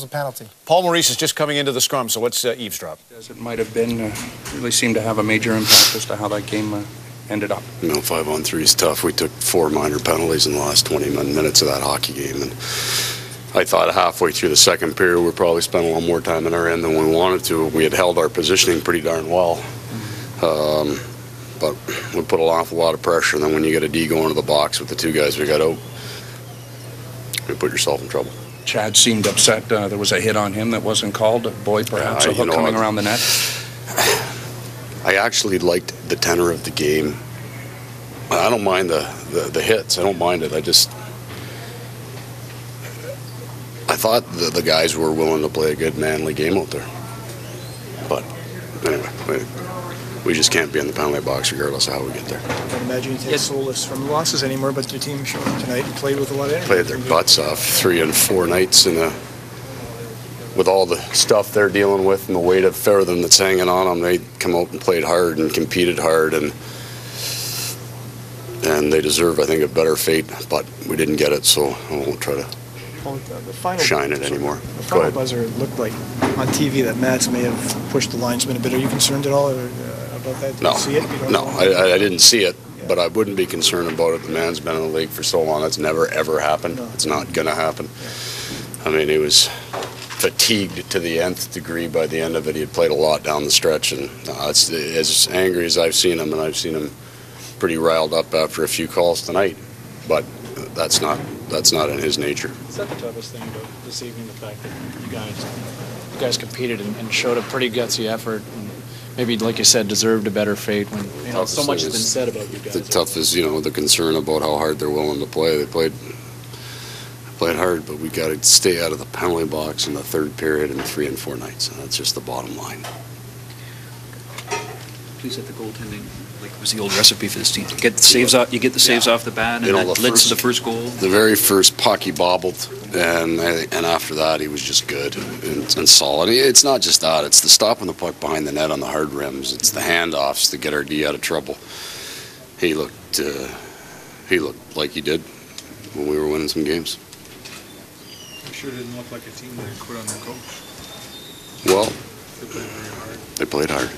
a penalty. Paul Maurice is just coming into the scrum, so what's eavesdrop? As it might have been, really seemed to have a major impact as to how that game ended up. You know, 5-on-3 is tough. We took 4 minor penalties in the last 20 minutes of that hockey game, and I thought halfway through the second period we probably spent a little more time in our end than we wanted to. We had held our positioning pretty darn well, but we put an awful lot of pressure, and then when you get a D going to the box with the 2 guys we got out, you put yourself in trouble. Chad seemed upset. There was a hit on him that wasn't called. Boyd, perhaps, a hook coming around the net. I actually liked the tenor of the game. I don't mind the hits. I don't mind it. I thought the guys were willing to play a good, manly game out there. But anyway, we just can't be in the penalty box regardless of how we get there. I can imagine you take solace from the losses anymore, but your team showed up tonight and played with a lot of energy. Played their butts off 3 and 4 nights with all the stuff they're dealing with and the weight of everything that's hanging on them. They come out and played hard and competed hard, and they deserve, I think, a better fate, but we didn't get it, so I won't try to shine it anymore. The final buzzer looked like on TV that Mats may have pushed the linesman a bit. Are you concerned at all about that? Did you see it? I didn't see it, but I wouldn't be concerned about it. The man's been in the league for so long. That's never, ever happened. No. It's not going to happen. Yeah. I mean, he was fatigued to the nth degree by the end of it. He had played a lot down the stretch, and it's as angry as I've seen him, and I've seen him pretty riled up after a few calls tonight, but that's not in his nature. Is that the toughest thing about this evening, the fact that you guys competed and showed a pretty gutsy effort, and maybe, like you said, deserved a better fate when so much has been said about you guys? The tough is, the concern about how hard they're willing to play. They played hard, but we got to stay out of the penalty box in the third period and 3 and 4 nights. And that's just the bottom line. Please hit the goaltending. Like was the old recipe for this team? Get the saves off. You get the saves off the bat, and that led to the first goal. The very first puck he bobbled, and after that he was just good and solid. It's not just that; it's the stopping the puck behind the net on the hard rims. It's the handoffs to get our D out of trouble. He looked like he did when we were winning some games. It sure didn't look like a team that had quit on their coach. Well, they played very hard. They played hard.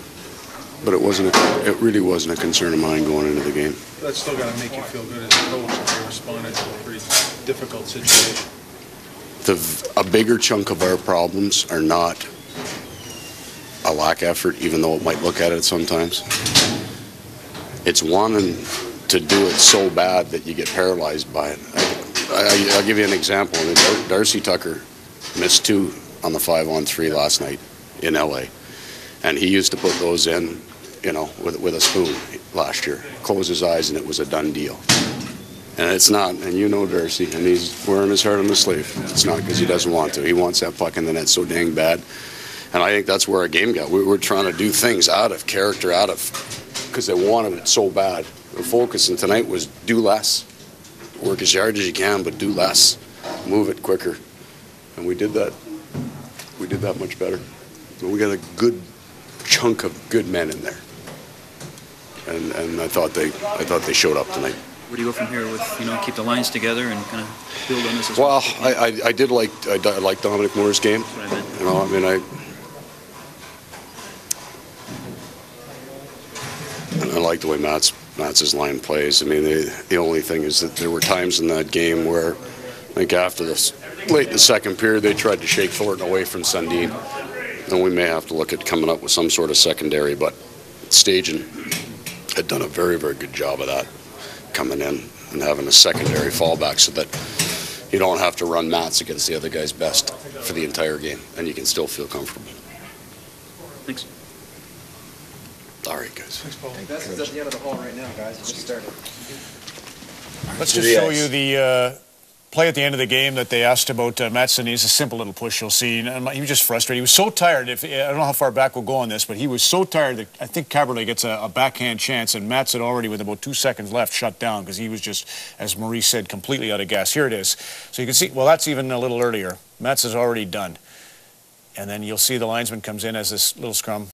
But it really wasn't a concern of mine going into the game. That's still got to make you feel good as a coach that they responded to a pretty difficult situation. A bigger chunk of our problems are not a lack of effort, even though it might look at it sometimes. It's wanting to do it so bad that you get paralyzed by it. I'll give you an example. Darcy Tucker missed 2 on the 5-on-3 last night in L.A., and he used to put those in, with a spoon last year. Close his eyes and it was a done deal. And it's not, and Darcy, and he's wearing his heart on his sleeve. It's not because he doesn't want to. He wants that puck in the net so dang bad. And I think that's where our game got. We were trying to do things out of character, because they wanted it so bad. The focus tonight was do less. Work as hard as you can, but do less. Move it quicker. And we did that. We did that much better. So we got a good chunk of good men in there, and I thought they showed up tonight. Where do you go from here with keep the lines together and kind of build on this? Well, I did like Dominic Moore's game. That's what I meant. I like the way Mats's line plays. I mean, the only thing is that there were times in that game where, I think after this late in the second period, they tried to shake Thornton away from Sundin. And we may have to look at coming up with some sort of secondary, but Stajan had done a very, very good job of that, coming in and having a secondary fallback so that you don't have to run Mats against the other guy's best for the entire game, and you can still feel comfortable. Thanks. All right, guys. Thanks, Paul. That's at the end of the hall right now, guys. It just started. Let's just show you the play at the end of the game that they asked about. Matson needs a simple little push, you'll see. And he was just frustrated. He was so tired. I don't know how far back we'll go on this, but he was so tired that I think Cabernet gets a backhand chance, and Mats had already, with about 2 seconds left, shut down because he was just, as Maurice said, completely out of gas. Here it is. So you can see, well, that's even a little earlier. Mats is already done. And then you'll see the linesman comes in as this little scrum.